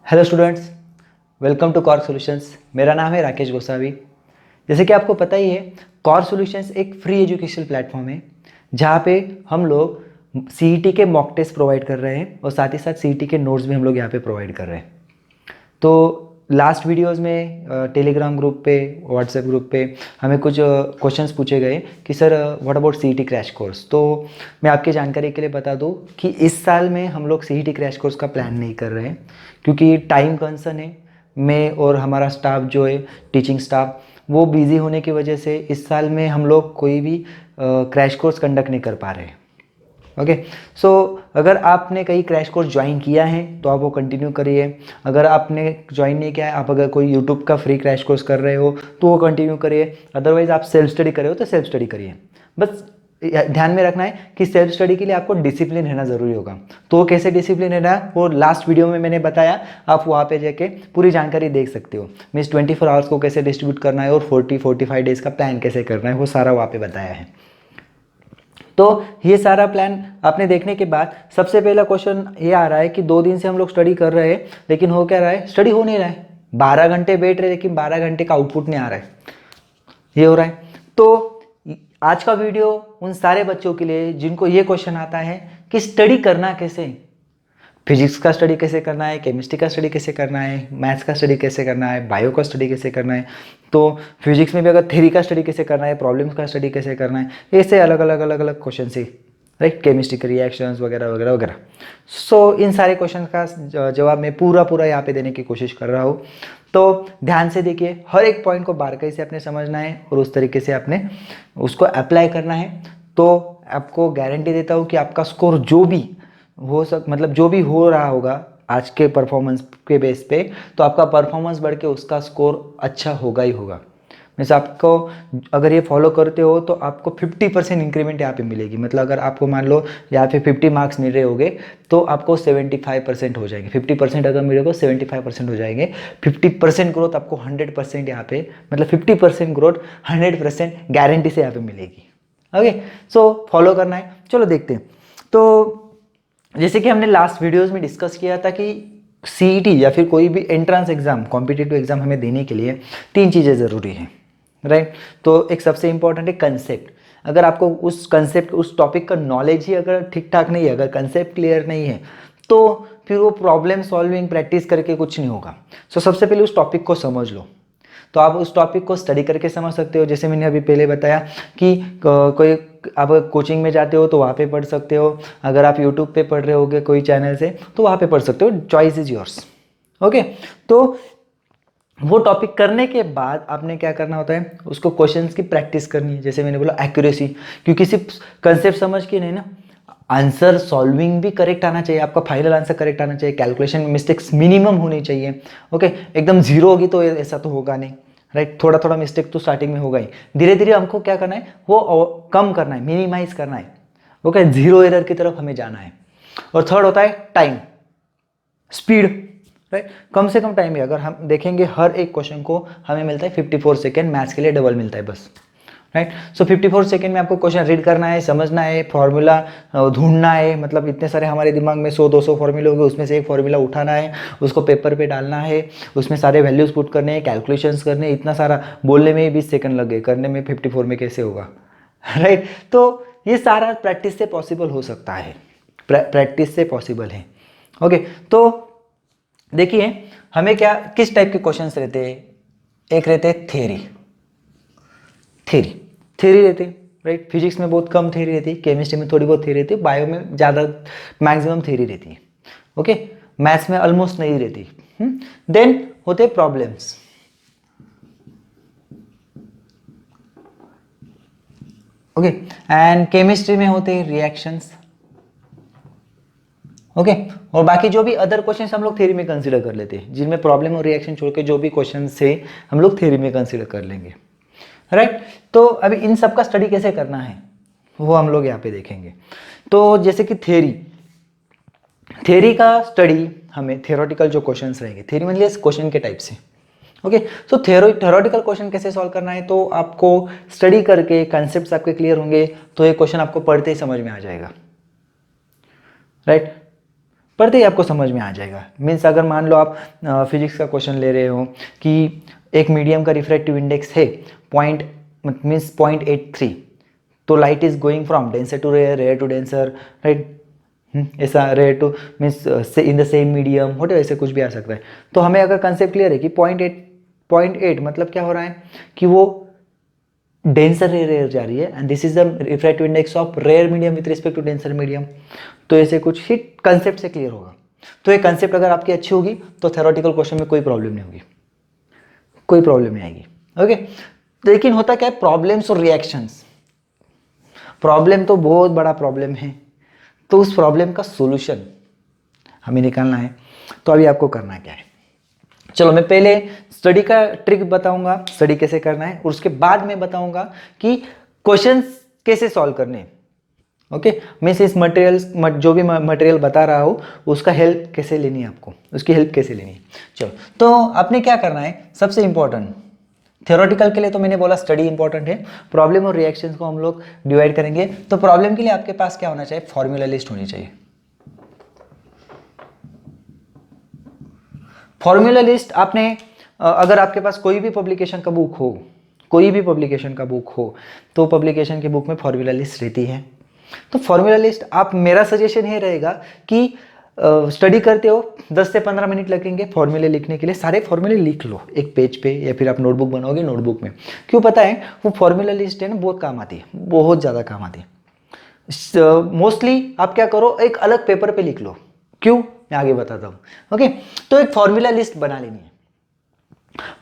Hello students, welcome to core solutions. मेरा नाम है राकेश गोसावी। जैसे कि आपको पता ही है, कॉर सॉल्यूशंस एक फ्री एजुकेशन प्लेटफॉर्म है जहाँ पे हम लोग सीईटी के मॉक टेस्ट प्रोवाइड कर रहे हैं और साथ ही साथ सीईटी के नोट्स भी हम लोग यहाँ पे प्रोवाइड कर रहे हैं। तो लास्ट वीडियोस में टेलीग्राम ग्रुप पे, व्हाट्सएप ग्रुप पे हमें कुछ क्वेश्चंस पूछे गए कि sir what about CET crash course. तो मैं आपकी जानकारी के लिए बता दूं कि इस साल में हम लोग सीईटी क्रैश कोर्स का प्लान नहीं कर रहे हैं क्योंकि टाइम कंसर्न है। मैं और हमारा स्टाफ जो है, टीचिंग स्टाफ, वो बिज़ी होने की वजह से इस साल में हम लोग कोई भी क्रैश कोर्स कंडक्ट नहीं कर पा रहे हैं। ओके, सो अगर आपने कहीं क्रैश कोर्स ज्वाइन किया है तो आप वो कंटिन्यू करिए। अगर आपने ज्वाइन नहीं किया है, आप अगर कोई यूट्यूब का फ्री क्रैश कोर्स कर रहे हो तो वो कंटिन्यू करिए। अदरवाइज आप सेल्फ स्टडी कर रहे हो तो सेल्फ स्टडी करिए। बस ध्यान में रखना है कि सेल्फ स्टडी के लिए आपको डिसिप्लिन रहना ज़रूरी होगा। तो वो कैसे डिसिप्लिन रहना है वो लास्ट वीडियो में मैंने बताया, आप वहाँ पे जाके पूरी जानकारी देख सकते हो। मीन्स 24 आवर्स को कैसे डिस्ट्रीब्यूट करना है और 40-45 डेज़ का प्लान कैसे करना है, वो सारा वहाँ पे बताया है। तो ये सारा प्लान आपने देखने के बाद सबसे पहला क्वेश्चन ये आ रहा है कि 2 दिन से हम लोग स्टडी कर रहे हैं लेकिन हो क्या रहा है, स्टडी हो नहीं रहा है। 12 घंटे बैठ रहे लेकिन 12 घंटे का आउटपुट नहीं आ रहा है, ये हो रहा है। तो आज का वीडियो उन सारे बच्चों के लिए जिनको ये क्वेश्चन आता है कि स्टडी करना कैसे, फिजिक्स का स्टडी कैसे करना है, केमिस्ट्री का स्टडी कैसे करना है, मैथ्स का स्टडी कैसे करना है, बायो का स्टडी कैसे करना है। तो फिजिक्स में भी अगर थ्योरी का स्टडी कैसे करना है, प्रॉब्लम्स का स्टडी कैसे करना है, ऐसे अलग अलग अलग अलग क्वेश्चन से, राइट। केमिस्ट्री के रिएक्शंस वगैरह वगैरह वगैरह। सो इन सारे क्वेश्चन का जवाब मैं पूरा पूरा यहाँ पे देने की कोशिश कर रहा हूँ। तो ध्यान से देखिए, हर एक पॉइंट को बारीकी से आपने समझना है और उस तरीके से आपने उसको अप्लाई करना है। तो आपको गारंटी देता हूँ कि आपका स्कोर जो भी मतलब जो भी हो रहा होगा आज के परफॉर्मेंस के बेस पे, तो आपका परफॉर्मेंस बढ़ के उसका स्कोर अच्छा होगा ही होगा। मीन्स आपको अगर ये फॉलो करते हो तो आपको 50% इंक्रीमेंट यहाँ पे मिलेगी। मतलब अगर आपको मान लो यहाँ पे 50 मार्क्स मिल रहे होंगे तो आपको 75% हो जाएंगे। 50% अगर मिले तो 75% हो जाएंगे। 50% ग्रोथ आपको 100% यहाँ पे, मतलब 50% ग्रोथ 100% गारंटी से यहाँ पे मिलेगी। ओके, सो फॉलो करना है। चलो देखते हैं। तो जैसे कि हमने लास्ट वीडियोस में डिस्कस किया था कि सीईटी या फिर कोई भी एंट्रेंस एग्जाम, कॉम्पिटिटिव एग्जाम हमें देने के लिए 3 चीज़ें ज़रूरी हैं, राइट। तो एक सबसे इंपॉर्टेंट है कंसेप्ट। अगर आपको उस कंसेप्ट, उस टॉपिक का नॉलेज ही अगर ठीक ठाक नहीं है, अगर कंसेप्ट क्लियर नहीं है, तो फिर वो प्रॉब्लम सॉल्विंग प्रैक्टिस करके कुछ नहीं होगा। सो सबसे पहले उस टॉपिक को समझ लो। तो आप उस टॉपिक को स्टडी करके समझ सकते हो। जैसे मैंने अभी पहले बताया कि कोई आप कोचिंग में जाते हो तो वहाँ पे पढ़ सकते हो, अगर आप यूट्यूब पे पढ़ रहे होगे कोई चैनल से तो वहाँ पे पढ़ सकते हो। Choice is yours. ओके, तो वो टॉपिक करने के बाद आपने क्या करना होता है, उसको क्वेश्चंस की प्रैक्टिस करनी है। जैसे मैंने बोला एक्यूरेसी, क्योंकि सिर्फ कंसेप्ट समझ के नहीं ना, आंसर सॉल्विंग भी करेक्ट आना चाहिए, आपका फाइनल आंसर करेक्ट आना चाहिए, कैलकुलेशन मिस्टेक्स मिनिमम होनी चाहिए। ओके, एकदम जीरो होगी तो ऐसा तो होगा नहीं, राइट। थोड़ा थोड़ा मिस्टेक तो स्टार्टिंग में होगा ही, धीरे धीरे हमको क्या करना है, वो कम करना है, मिनिमाइज करना है। ओके, जीरो एरर की तरफ हमें जाना है। और थर्ड होता है टाइम, स्पीड, राइट। कम से कम टाइम में अगर हम देखेंगे, हर एक क्वेश्चन को हमें मिलता है 54 सेकेंड, मैथ्स के लिए डबल मिलता है बस, राइट। सो 54 सेकेंड में आपको क्वेश्चन रीड करना है, समझना है, फॉर्मूला ढूंढना है। मतलब इतने सारे हमारे दिमाग में 100-200 फॉर्मूले होंगे, उसमें से एक फॉर्मूला उठाना है, उसको पेपर पे डालना है, उसमें सारे वैल्यूज पुट करने हैं, कैलकुलेशंस करने हैं। इतना सारा बोलने में ही 20 सेकंड लग गए, करने में 54 में कैसे होगा, राइट। तो ये सारा प्रैक्टिस से पॉसिबल हो सकता है, प्रैक्टिस से पॉसिबल है। ओके, तो देखिए हमें क्या, किस टाइप के क्वेश्चंस रहते हैं। एक रहते हैं थ्योरी, थ्योरी रहती है, राइट। फिजिक्स में बहुत कम थ्योरी रहती है, केमिस्ट्री में थोड़ी बहुत थ्योरी रहती है, बायो में ज़्यादा मैक्सिमम थ्योरी रहती है। ओके, मैथ्स में ऑलमोस्ट नहीं रहती। देन होते प्रॉब्लम्स। ओके, एंड केमिस्ट्री में होते हैं रिएक्शंस। ओके, और बाकी जो भी अदर क्वेश्चन हम लोग थ्योरी में कंसीडर कर लेते हैं, जिनमें प्रॉब्लम और रिएक्शन छोड़ के जो भी क्वेश्चन से हम लोग थ्योरी में कंसीडर कर लेंगे, राइट। तो अभी इन सब का स्टडी कैसे करना है वो हम लोग यहाँ पे देखेंगे। तो जैसे कि थ्योरी का स्टडी, हमें थ्योरेटिकल जो क्वेश्चंस रहेंगे, थ्योरी मतलब क्वेश्चन के टाइप से। ओके, सो थ्योरेटिकल क्वेश्चन कैसे सॉल्व करना है, तो आपको स्टडी करके कंसेप्ट आपके क्लियर होंगे तो ये क्वेश्चन आपको पढ़ते ही समझ में आ जाएगा, राइट। पढ़ते ही आपको समझ में आ जाएगा। मीन्स अगर मान लो आप फिजिक्स का क्वेश्चन ले रहे हो कि एक मीडियम का रिफ्रैक्टिव इंडेक्स है पॉइंट मीन्स 0.83, तो light is going from denser to rare, rare to denser, right, ऐसा rare to means in the same medium होटे, ऐसे कुछ भी आ सकता है। तो हमें अगर कंसेप्ट क्लियर है कि 0.8 मतलब क्या हो रहा है कि वो डेंसर रेयर जा रही है and this is the refractive index of rare medium with respect to denser medium. तो ऐसे कुछ ही कंसेप्ट से क्लियर होगा। तो ये कंसेप्ट अगर आपकी अच्छी होगी तो थ्योरेटिकल क्वेश्चन में कोई प्रॉब्लम नहीं होगी, कोई प्रॉब्लम नहीं आएगी। ओके, लेकिन होता क्या है, प्रॉब्लम्स और रिएक्शंस। प्रॉब्लम तो बहुत बड़ा प्रॉब्लम है, तो उस प्रॉब्लम का सॉल्यूशन हमें निकालना है। तो अभी आपको करना क्या है, चलो मैं पहले स्टडी का ट्रिक बताऊंगा, स्टडी कैसे करना है, और उसके बाद मैं बताऊंगा कि क्वेश्चंस कैसे सॉल्व करने हैं। ओके, मैं इस मटेरियल जो भी मटेरियल बता रहा हूँ उसका हेल्प कैसे लेनी है, आपको उसकी हेल्प कैसे लेनी है। चलो, तो आपने क्या करना है, सबसे इंपॉर्टेंट थ्योरेटिकल के लिए तो मैंने बोला स्टडी इंपॉर्टेंट है, प्रॉब्लम और रिएक्शंस को हम लोग डिवाइड करेंगे। तो प्रॉब्लम के लिए आपके पास क्या होना चाहिए, फॉर्मूला लिस्ट होनी चाहिए। फॉर्मूला लिस्ट आपने अगर आपके पास कोई भी पब्लिकेशन का बुक हो, कोई भी पब्लिकेशन का बुक हो, तो पब्लिकेशन की बुक में फॉर्मूला लिस्ट रहती है। तो फॉर्मूला लिस्ट आप, मेरा सजेशन ये रहेगा कि स्टडी करते हो 10 से 15 मिनट लगेंगे फॉर्मूले लिखने के लिए, सारे फॉर्मूले लिख लो एक पेज पे, या फिर आप नोटबुक बनाओगे नोटबुक में। क्यों पता है, वो फॉर्मूला लिस्ट है ना, बहुत काम आती है, बहुत ज़्यादा काम आती है। मोस्टली आप क्या करो, एक अलग पेपर पे लिख लो। क्यों, मैं आगे बताता हूँ। ओके, तो एक फॉर्मूला लिस्ट बना लेनी है,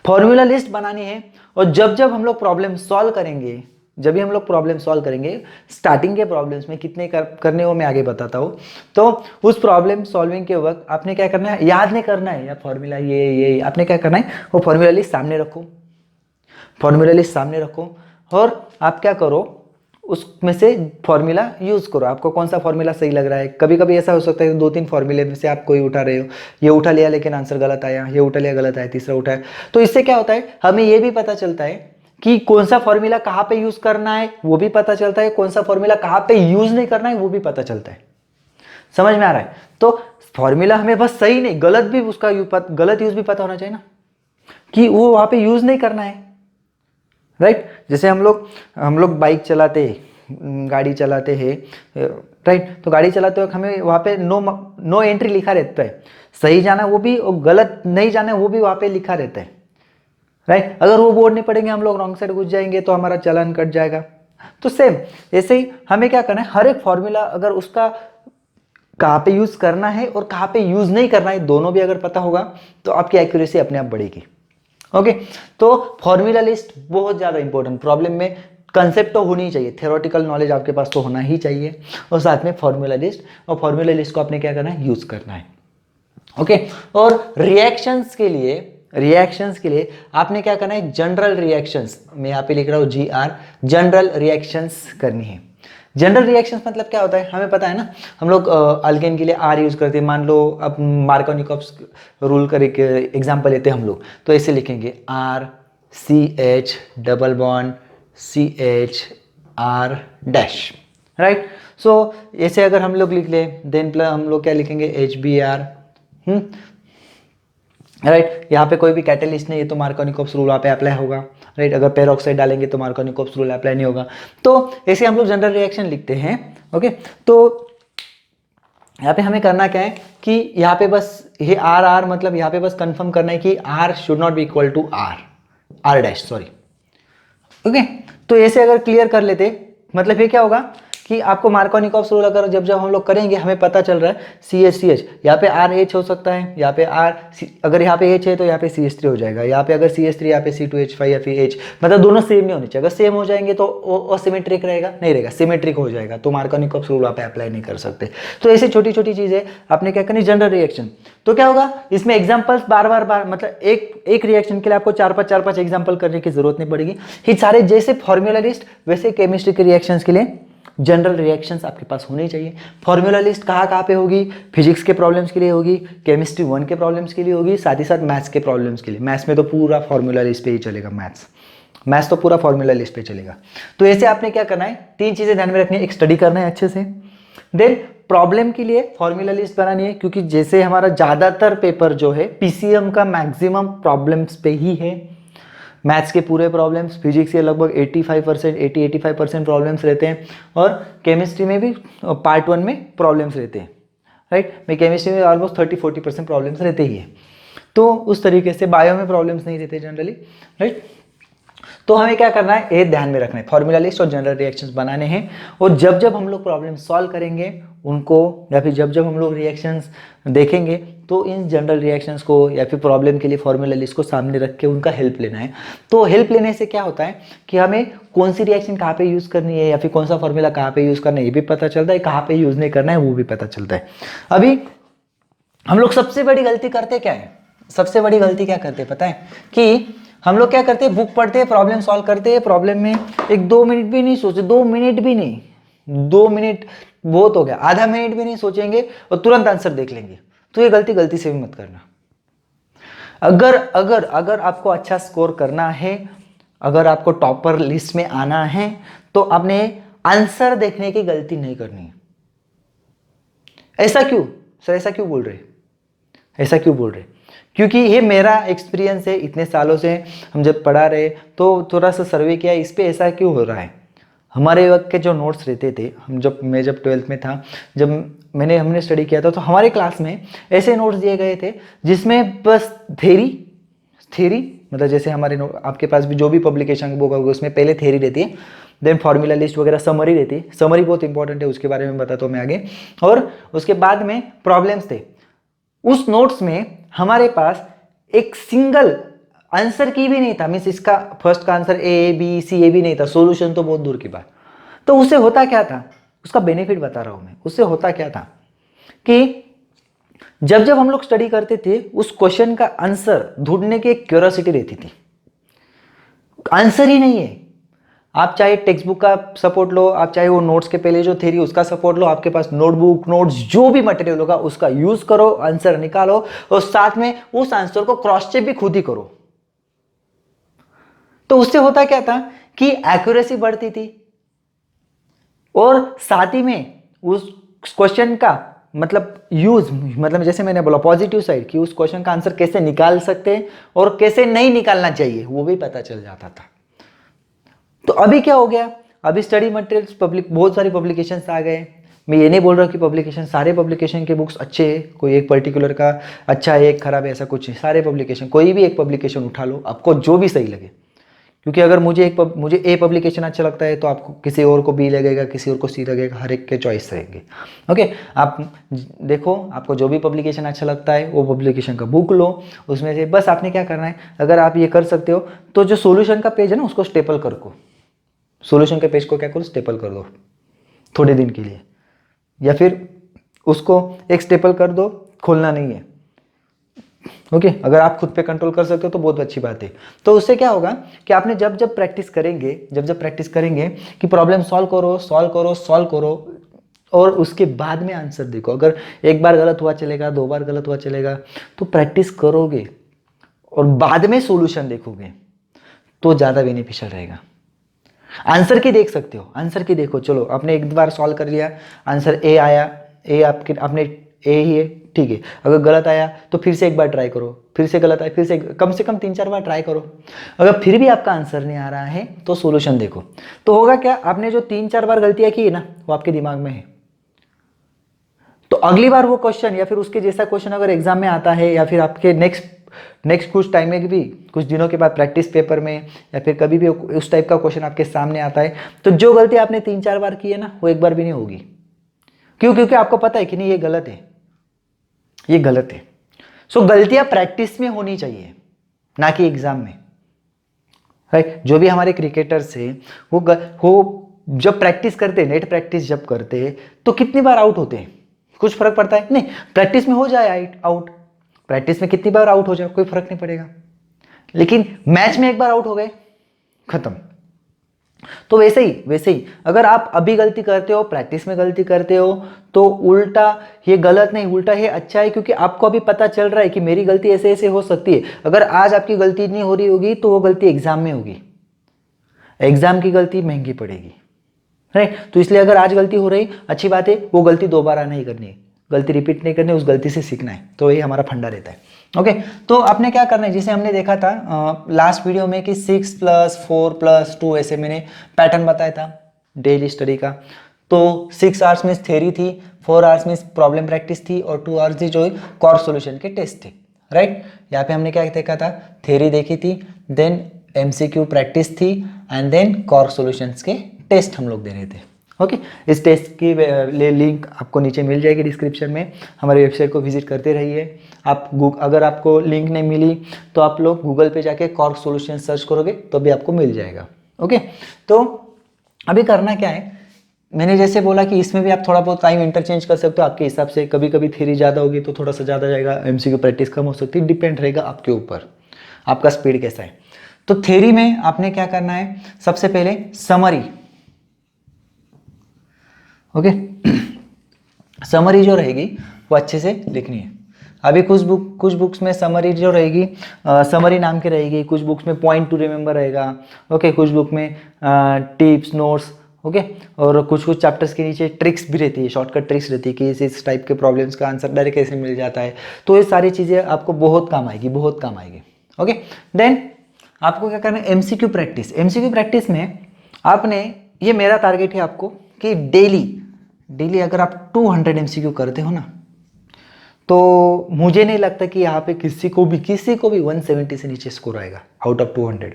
फॉर्मूला लिस्ट बनानी है। और जब जब हम लोग प्रॉब्लम सॉल्व करेंगे, जब भी हम लोग प्रॉब्लम सॉल्व करेंगे, स्टार्टिंग के प्रॉब्लम्स में कितने करने हो मैं आगे बताता हूँ। तो उस प्रॉब्लम सॉल्विंग के वक्त आपने क्या करना है, याद नहीं करना है या फॉर्मूला ये आपने क्या करना है, वो फॉर्मूला लिस्ट सामने रखो, फॉर्मूला लिस्ट सामने रखो, और आप क्या करो, उसमें से फॉर्मूला यूज करो। आपको कौन सा फॉर्मूला सही लग रहा है। कभी कभी ऐसा हो सकता है 2-3 फॉर्मूले में से आप कोई उठा रहे हो, ये उठा लिया लेकिन आंसर गलत आया, ये उठा लिया गलत आया, तीसरा उठाया। तो इससे क्या होता है, हमें ये भी पता चलता है कि कौन सा फॉर्मूला कहाँ पे यूज करना है, वो भी पता चलता है, कौन सा फॉर्मूला कहाँ पे यूज नहीं करना है वो भी पता चलता है। समझ में आ रहा है। तो फॉर्मूला हमें बस सही नहीं, गलत भी उसका गलत यूज भी पता होना चाहिए ना, कि वो वहां पे यूज नहीं करना है, राइट। जैसे हम लोग बाइक चलाते हैं, गाड़ी चलाते हैं, राइट। तो गाड़ी चलाते वक्त हमें वहाँ पे नो एंट्री लिखा रहता है, सही जाना वो भी और गलत नहीं जाना वो भी वहाँ पे लिखा रहता है, राइट। अगर वो बोर्ड नहीं पढ़ेंगे, हम लोग रॉन्ग साइड घुस जाएंगे तो हमारा चालान कट जाएगा। तो सेम ऐसे ही हमें क्या करना है, हर एक फॉर्मूला अगर उसका कहाँ पे यूज करना है और कहाँ पे यूज नहीं करना है, दोनों भी अगर पता होगा तो आपकी एक्यूरेसी अपने आप बढ़ेगी। ओके, तो फॉर्मूला लिस्ट बहुत ज़्यादा इंपॉर्टेंट, प्रॉब्लम में कंसेप्ट तो होनी ही चाहिए, थ्योरेटिकल नॉलेज आपके पास तो होना ही चाहिए, और साथ में फॉर्मूला लिस्ट, और फॉर्मूला लिस्ट को आपने क्या करना है, यूज करना है। ओके, और रिएक्शंस के लिए आपने क्या करना है, जनरल रिएक्शंस, मैं यहाँ पे लिख रहा हूँ GR, जनरल रिएक्शंस करनी है। जनरल रिएक्शंस मतलब क्या होता है, हमें पता है ना, हम लोग अल्केन के लिए R यूज करते हैं। मान लो अब मार्कोनिकॉव्स रूल का एक एग्जांपल लेते हैं हम लोग, तो ऐसे लिखेंगे RCH double bond CH R dash, right. So ऐसे अगर हम लोग लिख लें, देन हम लोग क्या लिखेंगे, HBr, राइट। यहाँ पे कोई भी कैटलिस्ट नहीं है तो मार्कोनिकॉव्स रूल वहाँ पे अप्लाई होगा, राइट। अगर पेरोक्साइड डालेंगे तो मार्कोनिकॉव्स रूल अप्लाई नहीं होगा। तो ऐसे हम लोग जनरल रिएक्शन लिखते हैं। ओके, तो यहाँ पे हमें करना क्या है कि यहाँ पे बस ये R मतलब यहाँ पे बस कंफर्म करना है कि R should not be equal to R dash, sorry. Okay, तो ऐसे अगर क्लियर कर लेते, मतलब ये क्या होगा कि आपको मार्कोनिकॉव्स रूल अगर जब हम लोग करेंगे, हमें पता चल रहा है CH यहाँ पे RH हो सकता है, यहाँ पे अगर यहाँ पे H है तो यहाँ पे CH3 हो जाएगा, यहाँ पे अगर CH3 यहाँ पे C2H5 या फिर H, मतलब दोनों सेम नहीं होने चाहिए। अगर सेम हो जाएंगे तो असिमेट्रिक रहेगा, नहीं रहेगा, सिमेट्रिक हो जाएगा, तो मार्कोनिकॉव्स रूल आप अप्लाई नहीं कर सकते। तो ऐसी छोटी छोटी चीजें आपने क्या करनी, जनरल रिएक्शन। तो क्या होगा, इसमें एग्जाम्पल्स बार मतलब एक रिएक्शन के लिए आपको 4-5 एग्जाम्पल करने की जरूरत नहीं पड़ेगी। ये सारे जैसे फॉर्मूला लिस्ट वैसे केमिस्ट्री के रिएक्शंस के लिए जनरल रिएक्शंस आपके पास होनी चाहिए। फॉर्मूला लिस्ट कहाँ पे होगी, फिजिक्स के प्रॉब्लम्स के लिए होगी, केमिस्ट्री 1 के प्रॉब्लम्स के लिए होगी, साथ ही साथ मैथ्स के प्रॉब्लम्स के लिए। मैथ्स में तो पूरा फॉर्मूला लिस्ट पे ही चलेगा, मैथ्स तो पूरा फॉर्मूला लिस्ट पे चलेगा। तो ऐसे आपने क्या करना है, 3 चीजें ध्यान में रखनी है, एक स्टडी करना है अच्छे से, देन प्रॉब्लम के लिए फॉर्मूला लिस्ट बनानी है, क्योंकि जैसे हमारा ज़्यादातर पेपर जो है पीसीएम का मैक्सिमम प्रॉब्लम्स पे ही है। मैथ्स के पूरे प्रॉब्लम्स, फिजिक्स के लगभग 85% 80-85% प्रॉब्लम्स रहते हैं, और केमिस्ट्री में भी पार्ट 1 में प्रॉब्लम्स रहते हैं, राइट। मैं केमिस्ट्री में ऑलमोस्ट 30-40% प्रॉब्लम्स रहते ही है। तो उस तरीके से बायो में प्रॉब्लम्स नहीं रहते जनरली, राइट। तो हमें क्या करना है, ये ध्यान में रखना है, फॉर्मूला लिस्ट और जनरल रिएक्शंस बनाने हैं। और जब जब हम लोग प्रॉब्लम सॉल्व करेंगे उनको, या फिर जब जब हम लोग रिएक्शंस देखेंगे, तो इन जनरल रिएक्शंस को या फिर प्रॉब्लम के लिए फॉर्मूला लिस्ट को सामने रख के उनका हेल्प लेना है। तो हेल्प लेने से क्या होता है कि हमें कौन सी रिएक्शन कहाँ पे यूज़ करनी है, या फिर कौन सा फॉर्मूला कहाँ पे यूज़ करना है ये भी पता चलता है, कहाँ पे यूज़ नहीं करना है वो भी पता चलता है। अभी हम लोग सबसे बड़ी गलती करते क्या है, सबसे बड़ी गलती क्या करते हैं पता है, कि हम लोग क्या करते हैं, बुक पढ़ते हैं, प्रॉब्लम सॉल्व करते हैं, प्रॉब्लम में 1-2 मिनट भी नहीं सोचे, 2 मिनट भी नहीं, 2 मिनट बहुत हो गया, आधा मिनट भी नहीं सोचेंगे और तुरंत आंसर देख लेंगे। तो ये गलती से भी मत करना। अगर अगर अगर आपको अच्छा स्कोर करना है, अगर आपको टॉपर लिस्ट में आना है, तो आपने आंसर देखने की गलती नहीं करनी है। ऐसा क्यों सर, ऐसा क्यों बोल रहे, ऐसा क्यों बोल रहे? क्योंकि ये मेरा एक्सपीरियंस है, इतने सालों से हम जब पढ़ा रहे तो थोड़ा सा सर्वे किया इस पे, ऐसा क्यों हो रहा है। हमारे वक्त के जो नोट्स रहते थे, मैं जब 12th में था, जब हमने स्टडी किया था, तो हमारे क्लास में ऐसे नोट्स दिए गए थे जिसमें बस थेरी मतलब जैसे हमारे आपके पास भी जो भी पब्लिकेशन बुक होगा उसमें पहले थेरी रहती है, देन फॉर्मूला लिस्ट वगैरह समरी रहती है। समरी बहुत इंपॉर्टेंट है, उसके बारे में बताता हूँ मैं आगे। और उसके बाद में प्रॉब्लम्स थे। उस नोट्स में हमारे पास एक सिंगल आंसर की भी नहीं था, मीन्स इसका फर्स्ट का आंसर ए बी सी ए भी नहीं था, सॉल्यूशन तो बहुत दूर की बात। तो उससे होता क्या था, उसका बेनिफिट बता रहा हूं मैं। उससे होता क्या था कि जब जब हम लोग स्टडी करते थे, उस क्वेश्चन का आंसर ढूंढने की एक क्यूरियोसिटी रहती थी। आंसर ही नहीं है, आप चाहे टेक्स्ट बुक का सपोर्ट लो, आप चाहे वो नोट्स के पहले जो थ्योरी उसका सपोर्ट लो, आपके पास नोटबुक नोट्स जो भी मटेरियल होगा उसका यूज करो, आंसर निकालो, और साथ में उस आंसर को क्रॉस चेक भी खुद ही करो। तो उससे होता क्या था कि एक्यूरेसी बढ़ती थी, और साथ ही में उस क्वेश्चन का मतलब जैसे मैंने बोला पॉजिटिव साइड, कि उस क्वेश्चन का आंसर कैसे निकाल सकते हैं और कैसे नहीं निकालना चाहिए वो भी पता चल जाता था। तो अभी क्या हो गया, अभी स्टडी मटेरियल्स बहुत सारी पब्लिकेशंस आ गए। मैं ये नहीं बोल रहा कि पब्लिकेशन, सारे पब्लिकेशन के बुक्स अच्छे हैं, कोई एक पर्टिकुलर का अच्छा है एक खराब है ऐसा कुछ है। सारे पब्लिकेशन, कोई भी एक पब्लिकेशन उठा लो, आपको जो भी सही लगे। क्योंकि अगर मुझे ए पब्लिकेशन अच्छा लगता है तो आपको किसी और को बी लगेगा, किसी और को सी लगेगा, हर एक के चॉइस रहेंगे। ओके, आप देखो आपको जो भी पब्लिकेशन अच्छा लगता है वो पब्लिकेशन का बुक लो, उसमें से बस आपने क्या करना है, अगर आप ये कर सकते हो तो जो सॉल्यूशन का पेज है ना उसको स्टेपल कर को, सॉल्यूशन के पेज को क्या करो, स्टेपल कर दो थोड़े दिन के लिए, या फिर उसको एक स्टेपल कर दो, खोलना नहीं है। ओके, अगर आप खुद पे कंट्रोल कर सकते हो तो बहुत अच्छी बात है। तो उससे क्या होगा कि आपने जब जब प्रैक्टिस करेंगे कि प्रॉब्लम सॉल्व करो और उसके बाद में आंसर देखो। अगर एक बार गलत हुआ चलेगा, 2 बार गलत हुआ चलेगा, तो प्रैक्टिस करोगे और बाद में सॉल्यूशन देखोगे तो ज़्यादा बेनिफिशियल रहेगा। आंसर की देख सकते हो, आंसर की देखो, चलो आपने एक बार सॉल्व कर लिया, आंसर ए आया, आपने ए ही है, ठीक है। अगर गलत आया तो फिर से एक बार ट्राई करो, फिर से गलत आया, फिर से कम 3-4 बार ट्राई करो। अगर फिर भी आपका आंसर नहीं आ रहा है तो सॉल्यूशन देखो। तो होगा क्या, आपने जो 3-4 बार गलतियां की है ना वो आपके दिमाग में है। तो अगली बार वो क्वेश्चन या फिर उसके जैसा क्वेश्चन अगर एग्जाम में आता है, या फिर आपके नेक्स्ट कुछ टाइम में भी, कुछ दिनों के बाद प्रैक्टिस पेपर में, या फिर कभी भी उस टाइप का क्वेश्चन आपके सामने आता है, तो जो गलती आपने 3-4 बार की है ना वो एक बार भी नहीं होगी। क्यों? क्योंकि आपको पता है कि नहीं ये गलत है, ये गलत है। सो गलतियां प्रैक्टिस में होनी चाहिए, ना कि एग्जाम में, राइट। जो भी हमारे क्रिकेटर्स हैं वो जब प्रैक्टिस करते हैं, नेट प्रैक्टिस जब करते हैं, तो कितनी बार आउट होते हैं, कुछ फर्क पड़ता है नहीं। प्रैक्टिस में हो जाए आउट, प्रैक्टिस में कितनी बार आउट हो जाए कोई फर्क नहीं पड़ेगा, लेकिन मैच में एक बार आउट हो गए, खत्म। तो वैसे ही अगर आप अभी गलती करते हो, प्रैक्टिस में गलती करते हो, तो उल्टा ये गलत नहीं, उल्टा ये अच्छा है, क्योंकि आपको अभी पता चल रहा है कि मेरी गलती ऐसे ऐसे हो सकती है। अगर आज आपकी गलती नहीं हो रही होगी तो वो गलती एग्जाम में होगी, एग्जाम की गलती महंगी पड़ेगी। राइट। तो इसलिए अगर आज गलती हो रही, अच्छी बात है, वो गलती दोबारा नहीं करनी है, गलती रिपीट नहीं करनी, उस गलती से सीखना है। तो ये हमारा फंडा रहता है। ओके, तो आपने क्या करना है, जिसे हमने देखा था लास्ट वीडियो में कि 6 + 4 + 2 ऐसे मैंने पैटर्न बताया था डेली स्टडी का। तो 6 आवर्स में थ्योरी थी, 4 आवर्स में प्रॉब्लम प्रैक्टिस थी, और 2 आवर्स जो कोर्स सॉल्यूशन के टेस्ट थे। राइट, यहाँ पे हमने क्या देखा था, थ्योरी देखी थी, देन एमसीक्यू प्रैक्टिस थी, एंड देन कोर्स सॉल्यूशंस के टेस्ट हम लोग दे रहे थे। ओके, इस टेस्ट की लिंक आपको नीचे मिल जाएगी डिस्क्रिप्शन में। हमारी वेबसाइट को विजिट करते रहिए। आप अगर आपको लिंक नहीं मिली तो आप लोग गूगल पे जाके कोर्स सॉल्यूशन सर्च करोगे तो भी आपको मिल जाएगा। ओके, तो अभी करना क्या है, मैंने जैसे बोला कि इसमें भी आप थोड़ा बहुत टाइम इंटरचेंज कर सकते हो आपके हिसाब से। कभी कभी थ्योरी ज़्यादा होगी तो थोड़ा सा ज़्यादा जाएगा, एमसीक्यू प्रैक्टिस कम हो सकती है, डिपेंड रहेगा आपके ऊपर, आपका स्पीड कैसा है। तो थ्योरी में आपने क्या करना है, सबसे पहले समरी। ओके, समरी जो रहेगी वो अच्छे से लिखनी है। अभी कुछ बुक्स में समरी जो रहेगी समरी नाम की रहेगी, कुछ बुक्स में पॉइंट टू रिमेंबर रहेगा। ओके, कुछ बुक में टिप्स नोट्स। ओके, और कुछ चैप्टर्स के नीचे ट्रिक्स भी रहती है, शॉर्टकट ट्रिक्स रहती है कि इस टाइप के प्रॉब्लम्स का आंसर डायरेक्ट कैसे मिल जाता है। तो ये सारी चीज़ें आपको बहुत काम आएगी, बहुत काम आएगी। ओके, देन आपको क्या करना है, एमसीक्यू प्रैक्टिस। एमसीक्यू प्रैक्टिस में आपने, ये मेरा टारगेट है आपको कि डेली अगर आप 200 एमसीक्यू करते हो ना, तो मुझे नहीं लगता कि यहाँ पे किसी को भी 170 से नीचे स्कोर आएगा आउट ऑफ 200।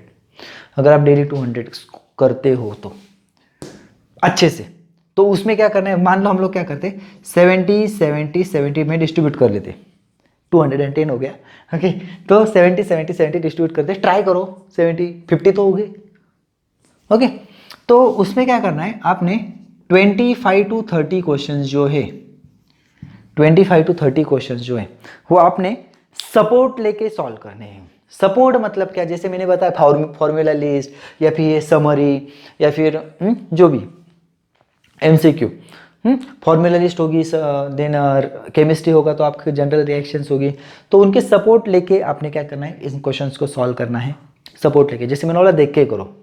अगर आप डेली 200 करते हो तो अच्छे से, तो उसमें क्या करना है, मान लो हम लोग क्या करते, 70 70 70 में डिस्ट्रीब्यूट कर लेते, 210 हो गया। ओके, तो 70 70 70 डिस्ट्रीब्यूट करते, ट्राई करो 70 50 तो हो गए। ओके, तो उसमें क्या करना है, आपने 25 to 30 क्वेश्चंस जो है, 25 to 30 क्वेश्चंस जो है वो आपने सपोर्ट लेके सॉल्व करने हैं। सपोर्ट मतलब क्या, जैसे मैंने बताया फॉर्मूला लिस्ट, या फिर ये समरी, या फिर जो भी एमसीक्यू, फॉर्मूला लिस्ट होगी, देन केमिस्ट्री होगा तो आपके जनरल रिएक्शंस होगी, तो उनके सपोर्ट लेके आपने क्या करना है, इन क्वेश्चंस को सॉल्व करना है सपोर्ट लेके। जैसे मैंने बोला, देख के करो,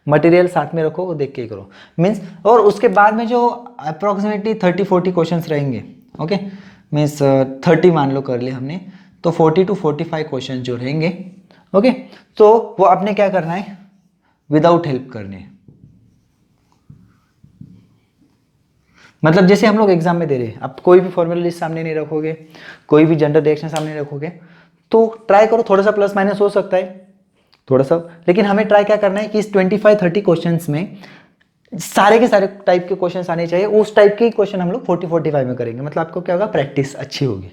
मटेरियल साथ में रखो, वो देख के करो मीन्स। और उसके बाद में जो अप्रॉक्सीमेटली 30-40 क्वेश्चंस रहेंगे, ओके मीन्स 30 मान लो कर लिए हमने, तो 40 to 45 क्वेश्चन जो रहेंगे, ओके, तो वो आपने क्या करना है, विदाउट हेल्प करने हैं। मतलब जैसे हम लोग एग्जाम में दे रहे हैं, आप कोई भी फॉर्मूला लिस्ट सामने नहीं रखोगे, कोई भी जनरल रिएक्शन सामने नहीं रखोगे, तो ट्राई करो, थोड़ा सा प्लस माइनस हो सकता है थोड़ा सा, लेकिन हमें ट्राई क्या करना है कि इस 25-30 क्वेश्चंस में सारे के सारे टाइप के क्वेश्चंस आने चाहिए। उस टाइप के क्वेश्चन हम लोग 40-45 में करेंगे, मतलब आपको क्या होगा, प्रैक्टिस अच्छी होगी।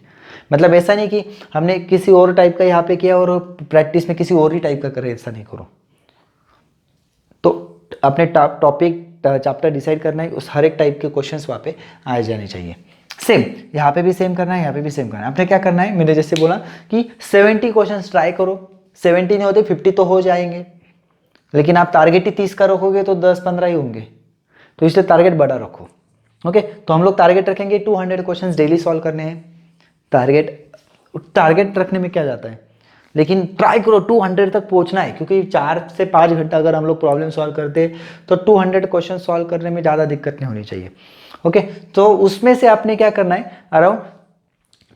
मतलब ऐसा नहीं कि हमने किसी और टाइप का यहाँ पे किया और प्रैक्टिस में किसी और ही टाइप का करे, ऐसा नहीं करो। तो अपने टॉपिक चैप्टर डिसाइड करना है, उस हर एक टाइप के क्वेश्चंस वहाँ पे आए जाने चाहिए। सेम यहाँ पे भी सेम करना है, यहाँ पे भी सेम करना है। आपने क्या करना है, मैंने जैसे बोला कि 70 क्वेश्चंस ट्राई करो, 70 नहीं होते 50 तो हो जाएंगे, लेकिन आप टारगेट ही 30 का रखोगे तो 10-15 ही होंगे, तो इसलिए टारगेट बड़ा रखो। ओके, तो हम लोग टारगेट रखेंगे 200 क्वेश्चंस डेली सॉल्व करने हैं। टारगेट रखने में क्या जाता है, लेकिन ट्राई करो 200 तक पहुंचना है, क्योंकि 4 से 5 घंटा अगर हम लोग प्रॉब्लम सॉल्व करते तो 200 क्वेश्चन सॉल्व करने में ज़्यादा दिक्कत नहीं होनी चाहिए। ओके, तो उसमें से आपने क्या करना है, अराउंड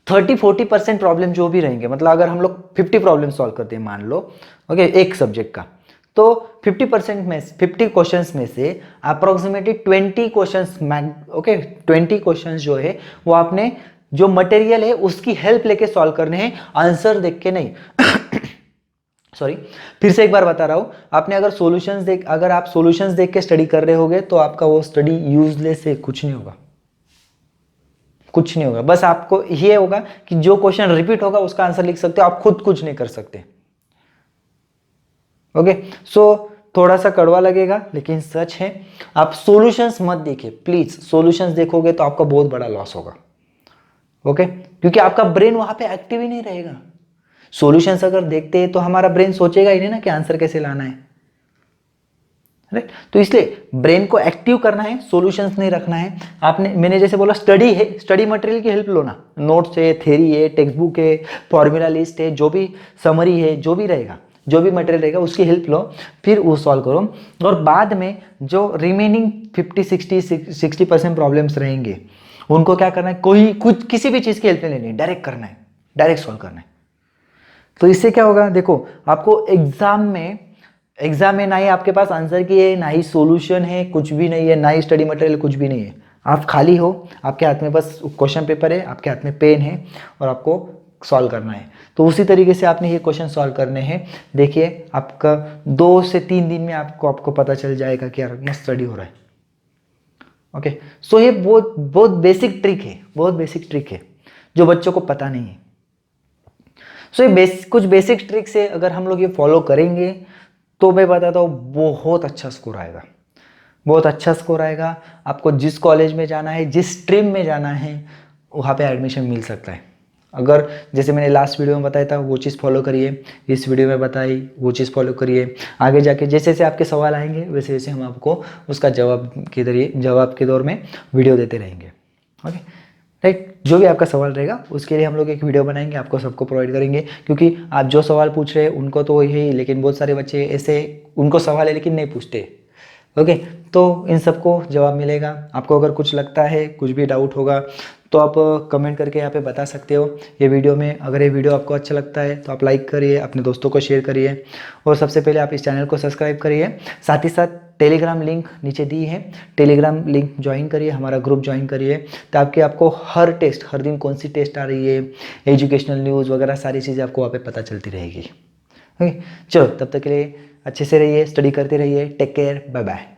30-40% प्रॉब्लम जो भी रहेंगे, मतलब अगर हम लोग 50 प्रॉब्लम सॉल्व करते हैं मान लो, ओके एक सब्जेक्ट का, तो 50% में 50 क्वेश्चंस में से अप्रोक्सीमेटली 20 क्वेश्चंस, ओके 20 क्वेश्चंस जो है वो आपने जो मटेरियल है उसकी हेल्प लेके सॉल्व करने हैं, आंसर देख के नहीं। सॉरी, फिर से एक बार बता रहा हूं, आपने अगर आप सॉल्यूशंस देख के स्टडी कर रहे होगे तो आपका वो स्टडी यूजलेस है, कुछ नहीं होगा, कुछ नहीं होगा। बस आपको ये होगा कि जो क्वेश्चन रिपीट होगा उसका आंसर लिख सकते हो, आप खुद कुछ नहीं कर सकते। ओके, सो थोड़ा सा कड़वा लगेगा लेकिन सच है। आप सॉल्यूशंस मत देखिए प्लीज, सॉल्यूशंस देखोगे तो आपका बहुत बड़ा लॉस होगा। ओके, क्योंकि आपका ब्रेन वहां पे एक्टिव ही नहीं रहेगा। सॉल्यूशंस अगर देखते हैं तो हमारा ब्रेन सोचेगा ही नहीं ना कि आंसर कैसे लाना है, राइट। तो इसलिए ब्रेन को एक्टिव करना है, सॉल्यूशंस नहीं रखना है। मैंने जैसे बोला, स्टडी है, स्टडी मटेरियल की हेल्प लो ना, नोट्स है, थ्योरी है, टेक्स्ट बुक है, फॉर्मूला लिस्ट है, जो भी समरी है, जो भी रहेगा जो भी मटेरियल रहेगा उसकी हेल्प लो, फिर वो सॉल्व करो। और बाद में जो रिमेनिंग 50-60% प्रॉब्लम्स रहेंगे उनको क्या करना है, कोई कुछ किसी भी चीज़ की हेल्प नहीं लेनी, डायरेक्ट करना है, डायरेक्ट सॉल्व करना है। तो इससे क्या होगा, देखो आपको एग्जाम में ना ही आपके पास आंसर की है, ना ही सॉल्यूशन है, कुछ भी नहीं है, ना ही स्टडी मटेरियल, कुछ भी नहीं है। आप खाली हो, आपके हाथ में बस क्वेश्चन पेपर है, आपके हाथ में पेन है और आपको सॉल्व करना है। तो उसी तरीके से आपने ये क्वेश्चन सॉल्व करने हैं। देखिए आपका 2 से 3 दिन में आपको पता चल जाएगा कि यार मस्त स्टडी हो रहा है। ओके, सो ये बहुत बहुत बेसिक ट्रिक है, बहुत बेसिक ट्रिक है जो बच्चों को पता नहीं है। सो ये कुछ बेसिक ट्रिक से अगर हम लोग ये फॉलो करेंगे तो मैं बताता हूँ बहुत अच्छा स्कोर आएगा, बहुत अच्छा स्कोर आएगा। आपको जिस कॉलेज में जाना है, जिस स्ट्रीम में जाना है, वहाँ पे एडमिशन मिल सकता है। अगर जैसे मैंने लास्ट वीडियो में बताया था वो चीज़ फॉलो करिए, इस वीडियो में बताई वो चीज़ फॉलो करिए, आगे जाके जैसे जैसे आपके सवाल आएंगे वैसे वैसे हम आपको उसका जवाब के दौर में वीडियो देते रहेंगे। ओके राइट, जो भी आपका सवाल रहेगा उसके लिए हम लोग एक वीडियो बनाएंगे, आपको सबको प्रोवाइड करेंगे। क्योंकि आप जो सवाल पूछ रहे हैं उनको तो यही, लेकिन बहुत सारे बच्चे ऐसे उनको सवाल है लेकिन नहीं पूछते। ओके, तो इन सबको जवाब मिलेगा। आपको अगर कुछ लगता है, कुछ भी डाउट होगा तो आप कमेंट करके यहाँ पे बता सकते हो ये वीडियो में। अगर ये वीडियो आपको अच्छा लगता है तो आप लाइक करिए, अपने दोस्तों को शेयर करिए और सबसे पहले आप इस चैनल को सब्सक्राइब करिए। साथ ही साथ टेलीग्राम लिंक नीचे दी है, टेलीग्राम लिंक ज्वाइन करिए, हमारा ग्रुप ज्वाइन करिए, ताकि आपको हर टेस्ट, हर दिन कौन सी टेस्ट आ रही है, एजुकेशनल न्यूज़ वगैरह सारी चीज़ें आपको वहाँ पे पता चलती रहेगी। ओके, चलो तब तक के लिए अच्छे से रहिए, स्टडी करते रहिए, टेक केयर, बाय बाय।